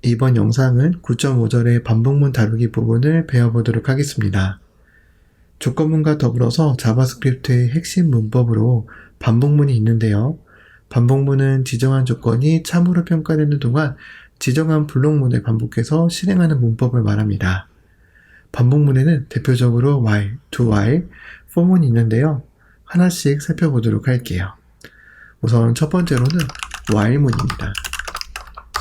이번 영상은 9.5절의 반복문 다루기 부분을 배워보도록 하겠습니다. 조건문과 더불어서 자바스크립트의 핵심 문법으로 반복문이 있는데요. 반복문은 지정한 조건이 참으로 평가되는 동안 지정한 블록문을 반복해서 실행하는 문법을 말합니다. 반복문에는 대표적으로 while, do while, for문이 있는데요. 하나씩 살펴보도록 할게요. 우선 첫 번째로는 while문입니다.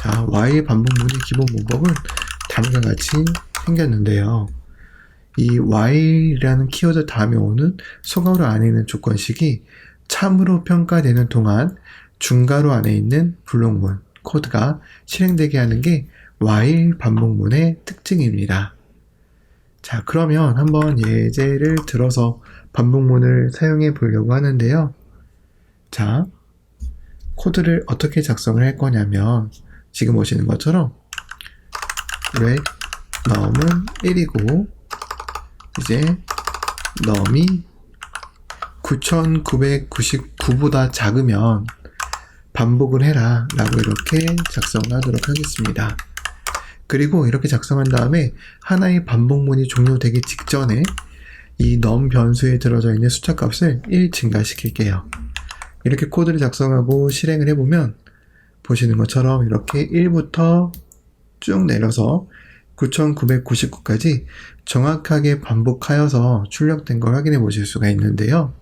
자, while 반복문의 기본 문법은 다음과 같이 생겼는데요. 이 while이라는 키워드 다음에 오는 소가로 안에 있는 조건식이 참으로 평가되는 동안 중괄호 안에 있는 블록문, 코드가 실행되게 하는 게 while 반복문의 특징입니다. 자, 그러면 한번 예제를 들어서 반복문을 사용해 보려고 하는데요. 자, 코드를 어떻게 작성을 할 거냐면 지금 보시는 것처럼 let num은 1이고 이제 num이 9999보다 작으면 반복을 해라 라고 이렇게 작성하도록 하겠습니다. 그리고 이렇게 작성한 다음에 하나의 반복문이 종료되기 직전에 이 num 변수에 들어져 있는 숫자 값을 1 증가시킬게요. 이렇게 코드를 작성하고 실행을 해보면 보시는 것처럼 이렇게 1부터 쭉 내려서 9999까지 정확하게 반복하여서 출력된 걸 확인해 보실 수가 있는데요.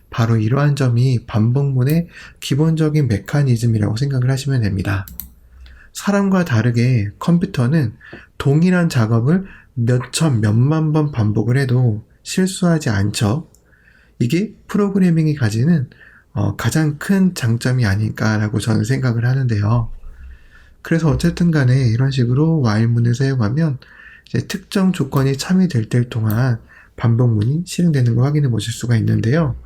바로 이러한 점이 반복문의 기본적인 메커니즘이라고 생각을 하시면 됩니다. 사람과 다르게 컴퓨터는 동일한 작업을 몇천, 몇만 번 반복을 해도 실수하지 않죠. 이게 프로그래밍이 가지는 가장 큰 장점이 아닐까라고 저는 생각을 하는데요. 그래서 어쨌든 간에 이런 식으로 while문을 사용하면 이제 특정 조건이 참여될 때 동안 반복문이 실행되는 걸 확인해 보실 수가 있는데요.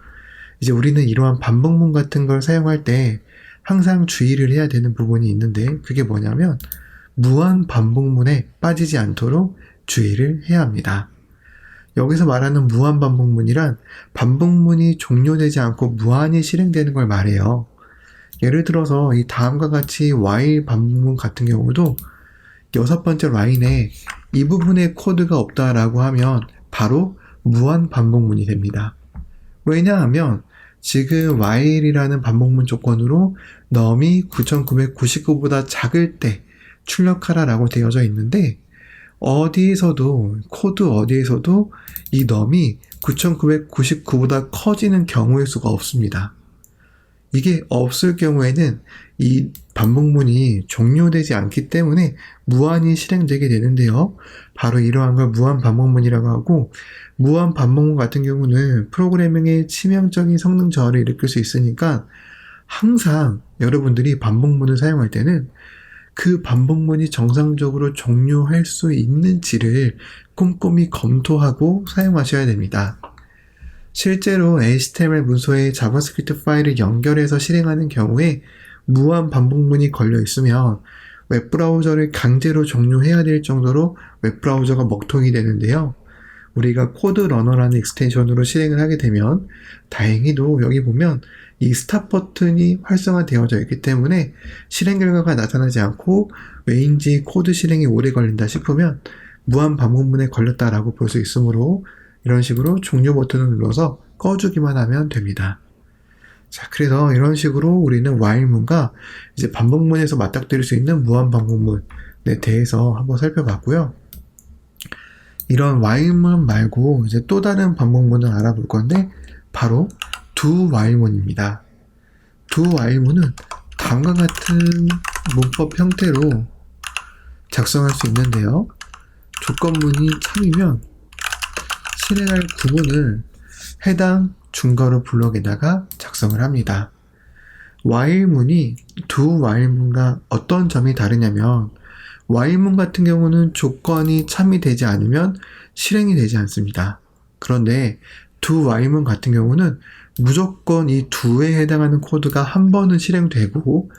이제 우리는 이러한 반복문 같은 걸 사용할 때 항상 주의를 해야 되는 부분이 있는데 그게 뭐냐면 무한 반복문에 빠지지 않도록 주의를 해야 합니다. 여기서 말하는 무한 반복문이란 반복문이 종료되지 않고 무한히 실행되는 걸 말해요. 예를 들어서 이 다음과 같이 while 반복문 같은 경우도 6번째 라인에 이 부분에 코드가 없다라고 하면 바로 무한 반복문이 됩니다. 왜냐하면 지금 while이라는 반복문 조건으로 num이 9999보다 작을 때 출력하라라고 되어져 있는데 코드 어디에서도 이 num이 9999보다 커지는 경우의 수가 없습니다. 이게 없을 경우에는 이 반복문이 종료되지 않기 때문에 무한히 실행되게 되는데요. 바로 이러한 걸 무한 반복문이라고 하고, 무한 반복문 같은 경우는 프로그래밍의 치명적인 성능 저하를 일으킬 수 있으니까 항상 여러분들이 반복문을 사용할 때는 그 반복문이 정상적으로 종료할 수 있는지를 꼼꼼히 검토하고 사용하셔야 됩니다. 실제로 HTML 문서에 자바스크립트 파일을 연결해서 실행하는 경우에 무한 반복문이 걸려 있으면 웹브라우저를 강제로 종료해야 될 정도로 웹브라우저가 먹통이 되는데요. 우리가 코드 러너라는 익스텐션으로 실행을 하게 되면 다행히도 여기 보면 이 스탑 버튼이 활성화되어져 있기 때문에 실행 결과가 나타나지 않고 왜인지 코드 실행이 오래 걸린다 싶으면 무한 반복문에 걸렸다라고 볼 수 있으므로 이런 식으로 종료 버튼을 눌러서 꺼주기만 하면 됩니다. 자, 그래서 이런 식으로 우리는 while문과 이제 반복문에서 맞닥뜨릴 수 있는 무한 반복문에 대해서 한번 살펴봤고요. 이런 while문 말고 이제 또 다른 반복문을 알아볼 건데 바로 do while문입니다. do while문은 다음과 같은 문법 형태로 작성할 수 있는데요. 조건문이 참이면 실행할 구문을 해당 중괄호 블록에다가 작성을 합니다. while문이 do while문과 어떤 점이 다르냐면 while문 같은 경우는 조건이 참이되지 않으면 실행이 되지 않습니다. 그런데 do while문 같은 경우는 무조건 이 do에 해당하는 코드가 한 번은 실행되고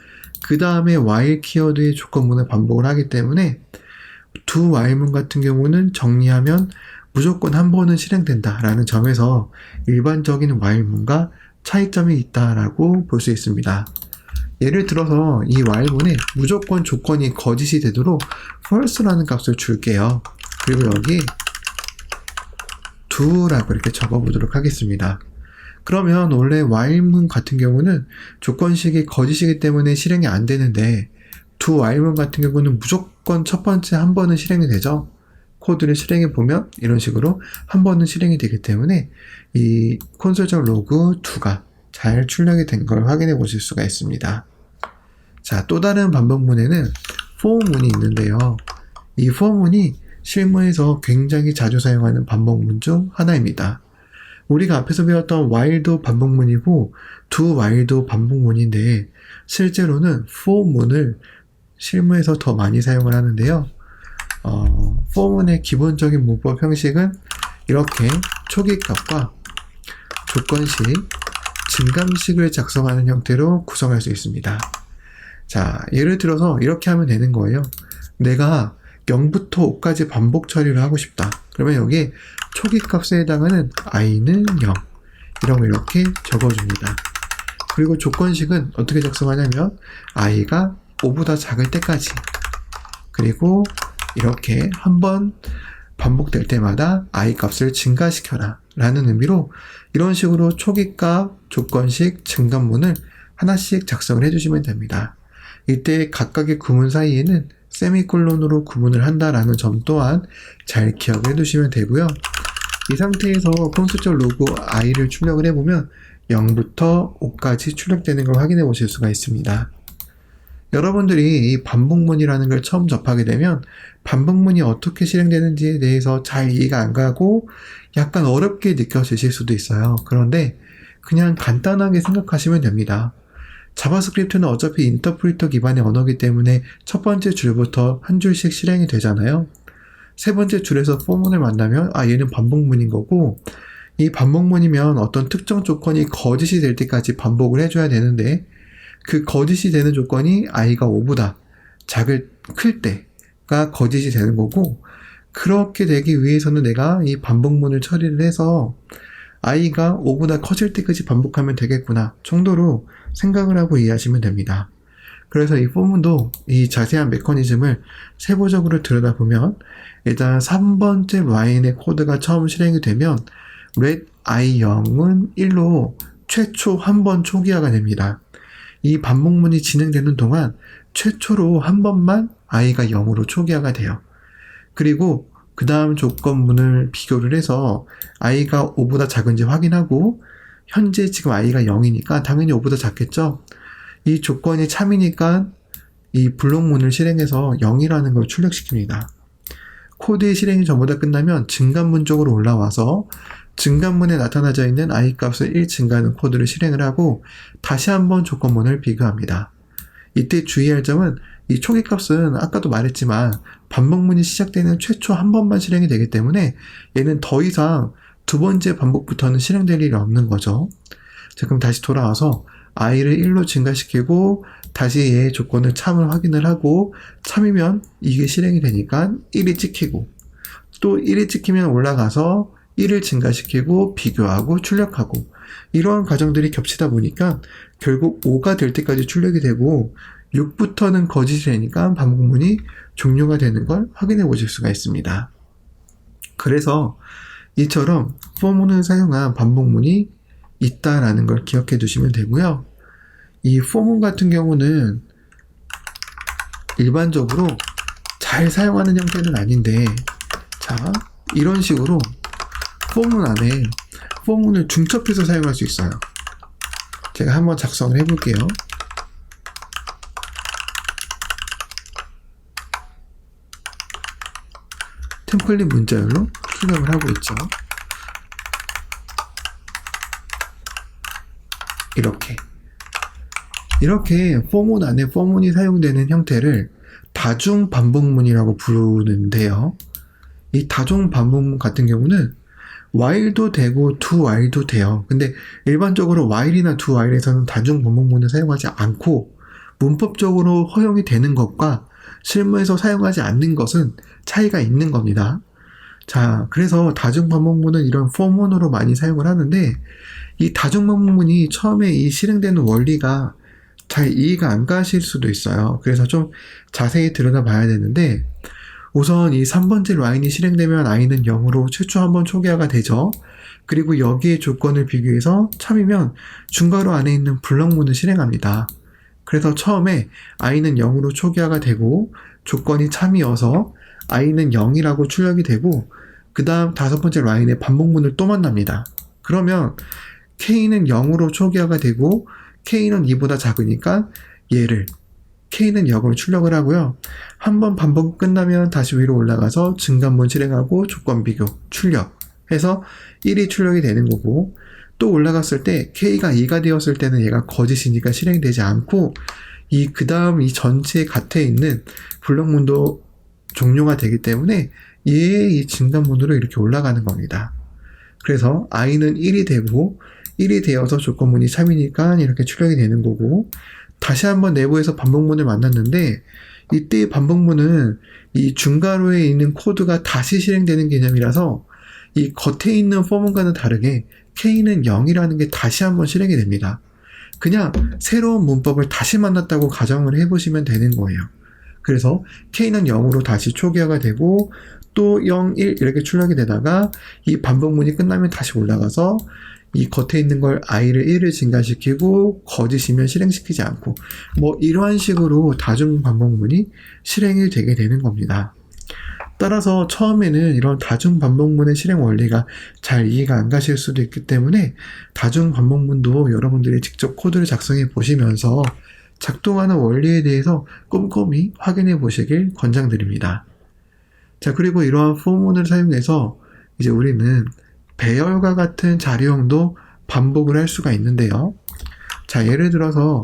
그 다음에 while 키워드의 조건문을 반복을 하기 때문에 do while문 같은 경우는 정리하면 무조건 한 번은 실행된다라는 점에서 일반적인 while문과 차이점이 있다라고 볼 수 있습니다. 예를 들어서 이 while문에 무조건 조건이 거짓이 되도록 false라는 값을 줄게요. 그리고 여기 do라고 이렇게 적어보도록 하겠습니다. 그러면 원래 while문 같은 경우는 조건식이 거짓이기 때문에 실행이 안 되는데 do while문 같은 경우는 무조건 첫 번째 한 번은 실행이 되죠. 코드를 실행해 보면 이런 식으로 한 번은 실행이 되기 때문에 이 콘솔 로그 2가 잘 출력이 된 걸 확인해 보실 수가 있습니다. 자, 또 다른 반복문에는 for문이 있는데요. 이 for문이 실무에서 굉장히 자주 사용하는 반복문 중 하나입니다. 우리가 앞에서 배웠던 while도 반복문이고 do while도 반복문인데 실제로는 for문을 실무에서 더 많이 사용을 하는데요. for문의 기본적인 문법 형식은 이렇게 초기값과 조건식, 증감식을 작성하는 형태로 구성할 수 있습니다. 자, 예를 들어서 이렇게 하면 되는 거예요. 내가 0부터 5까지 반복 처리를 하고 싶다. 그러면 여기 초기값에 해당하는 i는 0 이런 거 이렇게 적어줍니다. 그리고 조건식은 어떻게 작성하냐면 i가 5보다 작을 때까지, 그리고 이렇게 한번 반복될 때마다 i 값을 증가시켜라 라는 의미로 이런 식으로 초기값, 조건식, 증감문을 하나씩 작성을 해주시면 됩니다. 이때 각각의 구문 사이에는 세미콜론으로 구분을 한다라는 점 또한 잘 기억해 두시면 되고요. 이 상태에서 콘솔 로그 i를 출력을 해보면 0부터 5까지 출력되는 걸 확인해 보실 수가 있습니다. 여러분들이 이 반복문이라는 걸 처음 접하게 되면 반복문이 어떻게 실행되는지에 대해서 잘 이해가 안 가고 약간 어렵게 느껴지실 수도 있어요. 그런데 그냥 간단하게 생각하시면 됩니다. 자바스크립트는 어차피 인터프리터 기반의 언어이기 때문에 첫 번째 줄부터 한 줄씩 실행이 되잖아요. 세 번째 줄에서 for문을 만나면 얘는 반복문인 거고, 이 반복문이면 어떤 특정 조건이 거짓이 될 때까지 반복을 해줘야 되는데 그 거짓이 되는 조건이 i가 5보다 클 때가 거짓이 되는 거고, 그렇게 되기 위해서는 내가 이 반복문을 처리를 해서 i가 5보다 커질 때까지 반복하면 되겠구나 정도로 생각을 하고 이해하시면 됩니다. 그래서 이 for문도 이 자세한 메커니즘을 세부적으로 들여다보면 일단 3번째 라인의 코드가 처음 실행이 되면 let i0은 1로 최초 한 번 초기화가 됩니다. 이 반복문이 진행되는 동안 최초로 한 번만 i가 0으로 초기화가 돼요. 그리고 그 다음 조건문을 비교를 해서 i가 5보다 작은지 확인하고, 현재 지금 i가 0이니까 당연히 5보다 작겠죠? 이 조건이 참이니까 이 블록문을 실행해서 0이라는 걸 출력시킵니다. 코드의 실행이 전부 다 끝나면 증감문 쪽으로 올라와서 증감문에 나타나져 있는 i 값을 1 증가하는 코드를 실행을 하고 다시 한번 조건문을 비교합니다. 이때 주의할 점은 이 초기값은 아까도 말했지만 반복문이 시작되는 최초 한 번만 실행이 되기 때문에 얘는 더 이상 두 번째 반복부터는 실행될 일이 없는 거죠. 자, 그럼 다시 돌아와서 i를 1로 증가시키고 다시 얘의 조건을 참을 확인을 하고, 참이면 이게 실행이 되니까 1이 찍히고, 또 1이 찍히면 올라가서 1을 증가시키고 비교하고 출력하고, 이러한 과정들이 겹치다 보니까 결국 5가 될 때까지 출력이 되고 6부터는 거짓이 되니까 반복문이 종료가 되는 걸 확인해 보실 수가 있습니다. 그래서 이처럼 for문을 사용한 반복문이 있다라는 걸 기억해 두시면 되고요. 이 for문 같은 경우는 일반적으로 잘 사용하는 형태는 아닌데, 자, 이런 식으로 for문 안에 for문을 중첩해서 사용할 수 있어요. 제가 한번 작성을 해볼게요. 템플릿 문자열로 출력을 하고 있죠. 이렇게 for문 안에 for문이 사용되는 형태를 다중 반복문이라고 부르는데요. 이 다중 반복문 같은 경우는 while도 되고 do while도 돼요. 근데 일반적으로 while이나 do while에서는 다중 반복문을 사용하지 않고 문법적으로 허용이 되는 것과 실무에서 사용하지 않는 것은 차이가 있는 겁니다. 자, 그래서 다중 반복문은 이런 for문으로 많이 사용을 하는데, 이 다중 반복문이 처음에 이 실행되는 원리가 잘 이해가 안 가실 수도 있어요. 그래서 좀 자세히 들여다봐야 되는데, 우선 이 3번째 라인이 실행되면 i는 0으로 최초 한번 초기화가 되죠. 그리고 여기에 조건을 비교해서 참이면 중괄호 안에 있는 블럭문을 실행합니다. 그래서 처음에 i는 0으로 초기화가 되고 조건이 참이어서 i는 0이라고 출력이 되고, 그 다음 5번째 라인에 반복문을 또 만납니다. 그러면 k는 0으로 초기화가 되고 k는 2보다 작으니까 얘를 k는 0으로 출력을 하고요. 한번 반복 끝나면 다시 위로 올라가서 증가문 실행하고 조건 비교, 출력해서 1이 출력이 되는 거고, 또 올라갔을 때 k가 2가 되었을 때는 얘가 거짓이니까 실행되지 않고, 그 다음 이 전체의 gat에 있는 블럭문도 종료가 되기 때문에 얘의 이 증가문으로 이렇게 올라가는 겁니다. 그래서 i는 1이 되고 1이 되어서 조건문이 참이니까 이렇게 출력이 되는 거고, 다시 한번 내부에서 반복문을 만났는데 이때의 반복문은 이 중괄호에 있는 코드가 다시 실행되는 개념이라서 이 겉에 있는 for문과는 다르게 k는 0이라는 게 다시 한번 실행이 됩니다. 그냥 새로운 문법을 다시 만났다고 가정을 해보시면 되는 거예요. 그래서 k는 0으로 다시 초기화가 되고 또 0, 1 이렇게 출력이 되다가 이 반복문이 끝나면 다시 올라가서 이 겉에 있는 걸 i를 1을 증가시키고 거짓이면 실행시키지 않고, 뭐 이러한 식으로 다중 반복문이 실행이 되게 되는 겁니다. 따라서 처음에는 이런 다중 반복문의 실행 원리가 잘 이해가 안 가실 수도 있기 때문에 다중 반복문도 여러분들이 직접 코드를 작성해 보시면서 작동하는 원리에 대해서 꼼꼼히 확인해 보시길 권장드립니다. 자, 그리고 이러한 포문을 사용해서 이제 우리는 배열과 같은 자료형도 반복을 할 수가 있는데요. 자, 예를 들어서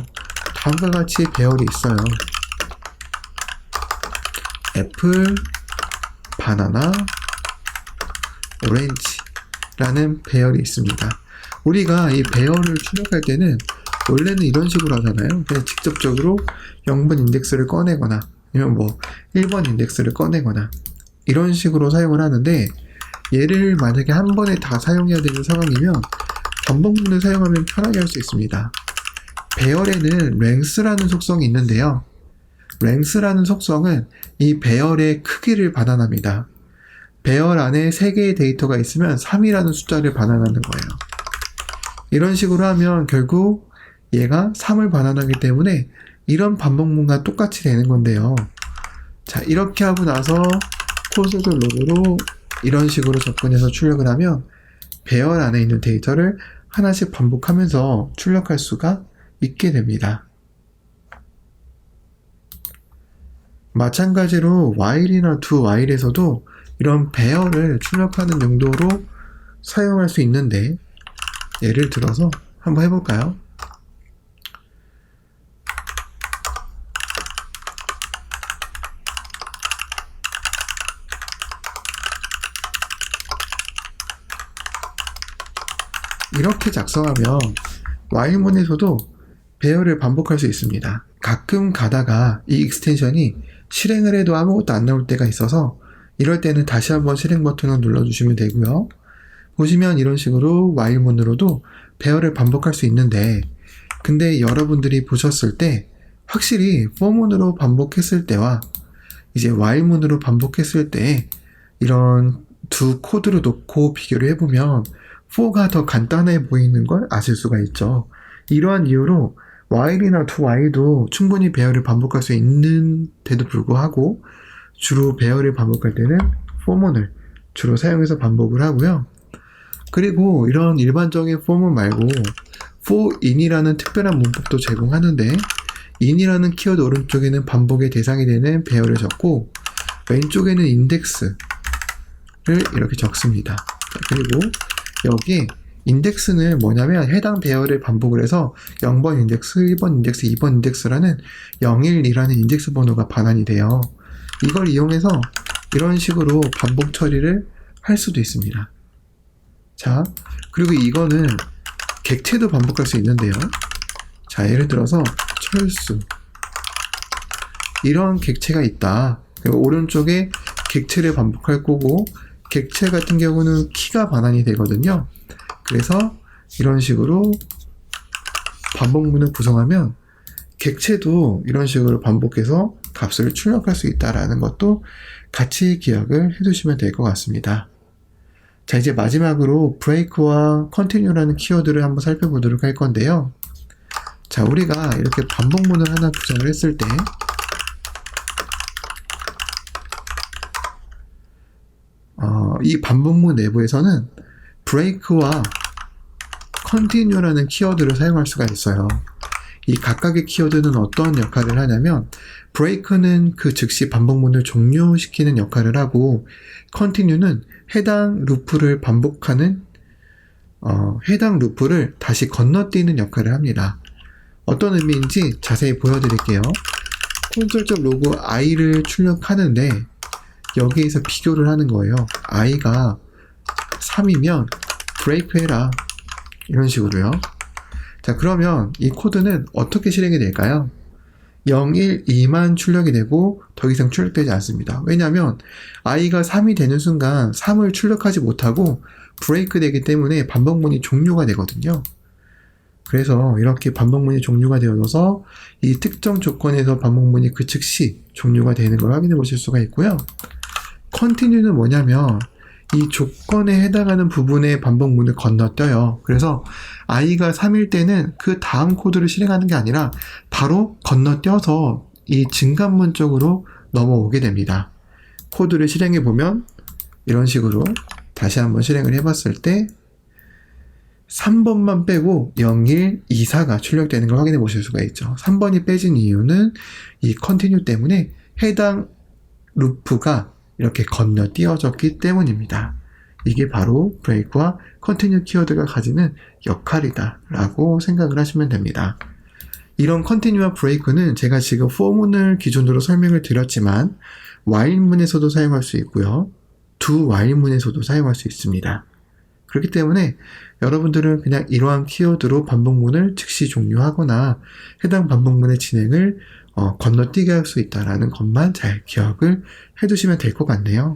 다음과 같이 배열이 있어요. 애플, 바나나, 오렌지라는 배열이 있습니다. 우리가 이 배열을 출력할 때는 원래는 이런 식으로 하잖아요. 그냥 직접적으로 0번 인덱스를 꺼내거나 아니면 뭐 1번 인덱스를 꺼내거나 이런 식으로 사용을 하는데, 얘를 만약에 한 번에 다 사용해야 되는 상황이면 반복문을 사용하면 편하게 할 수 있습니다. 배열에는 length라는 속성이 있는데요. length라는 속성은 이 배열의 크기를 반환합니다. 배열 안에 3개의 데이터가 있으면 3이라는 숫자를 반환하는 거예요. 이런 식으로 하면 결국 얘가 3을 반환하기 때문에 이런 반복문과 똑같이 되는 건데요. 자, 이렇게 하고 나서 코스드 로그로 이런 식으로 접근해서 출력을 하면 배열 안에 있는 데이터를 하나씩 반복하면서 출력할 수가 있게 됩니다. 마찬가지로 while이나 doWhile에서도 이런 배열을 출력하는 용도로 사용할 수 있는데, 예를 들어서 한번 해볼까요? 이렇게 작성하면 while문에서도 배열을 반복할 수 있습니다. 가끔 가다가 이 익스텐션이 실행을 해도 아무것도 안 나올 때가 있어서 이럴 때는 다시 한번 실행 버튼을 눌러주시면 되고요. 보시면 이런 식으로 while문으로도 배열을 반복할 수 있는데, 근데 여러분들이 보셨을 때 확실히 for문으로 반복했을 때와 이제 while문으로 반복했을 때 이런 두 코드를 놓고 비교를 해보면 for가 더 간단해 보이는 걸 아실 수가 있죠. 이러한 이유로 while이나 doWhile도 충분히 배열을 반복할 수 있는데도 불구하고 주로 배열을 반복할 때는 for문을 주로 사용해서 반복을 하고요. 그리고 이런 일반적인 for문 말고 forIn이라는 특별한 문법도 제공하는데, in이라는 키워드 오른쪽에는 반복의 대상이 되는 배열을 적고 왼쪽에는 인덱스를 이렇게 적습니다. 그리고 여기에 인덱스는 뭐냐면 해당 배열을 반복을 해서 0번 인덱스, 1번 인덱스, 2번 인덱스라는 012라는 인덱스 번호가 반환이 돼요. 이걸 이용해서 이런 식으로 반복 처리를 할 수도 있습니다. 자, 그리고 이거는 객체도 반복할 수 있는데요. 자, 예를 들어서 철수, 이런 객체가 있다. 그리고 오른쪽에 객체를 반복할 거고, 객체 같은 경우는 키가 반환이 되거든요. 그래서 이런 식으로 반복문을 구성하면 객체도 이런 식으로 반복해서 값을 출력할 수 있다는 것도 같이 기억을 해두시면 될 것 같습니다. 자, 이제 마지막으로 break와 continue라는 키워드를 한번 살펴보도록 할 건데요. 자, 우리가 이렇게 반복문을 하나 구성을 했을 때 이 반복문 내부에서는 break와 continue라는 키워드를 사용할 수가 있어요. 이 각각의 키워드는 어떠한 역할을 하냐면 break는 그 즉시 반복문을 종료시키는 역할을 하고 continue는 해당 루프를 반복하는 해당 루프를 다시 건너뛰는 역할을 합니다. 어떤 의미인지 자세히 보여드릴게요. 콘솔적 로그 i를 출력하는데 여기에서 비교를 하는 거예요. i가 3이면 break 해라, 이런 식으로요. 자, 그러면 이 코드는 어떻게 실행이 될까요? 0, 1, 2만 출력이 되고 더 이상 출력되지 않습니다. 왜냐하면 i가 3이 되는 순간 3을 출력하지 못하고 브레이크 되기 때문에 반복문이 종료가 되거든요. 그래서 이렇게 반복문이 종료가 되어서 이 특정 조건에서 반복문이 그 즉시 종료가 되는 걸 확인해 보실 수가 있고요. continue는 뭐냐면 이 조건에 해당하는 부분의 반복문을 건너뛰어요. 그래서 i가 3일 때는 그 다음 코드를 실행하는 게 아니라 바로 건너뛰어서 이 증가문 쪽으로 넘어오게 됩니다. 코드를 실행해 보면 이런 식으로 다시 한번 실행을 해봤을 때 3번만 빼고 0, 1, 2, 4가 출력되는 걸 확인해 보실 수가 있죠. 3번이 빼진 이유는 이 continue 때문에 해당 루프가 이렇게 건너뛰어졌기 때문입니다. 이게 바로 break와 continue 키워드가 가지는 역할이다 라고 생각을 하시면 됩니다. 이런 continue와 break는 제가 지금 for문을 기준으로 설명을 드렸지만 while문에서도 사용할 수 있고요. do while문에서도 사용할 수 있습니다. 그렇기 때문에 여러분들은 그냥 이러한 키워드로 반복문을 즉시 종료하거나 해당 반복문의 진행을 건너뛰게 할 수 있다는 것만 잘 기억을 해두시면 될 것 같네요.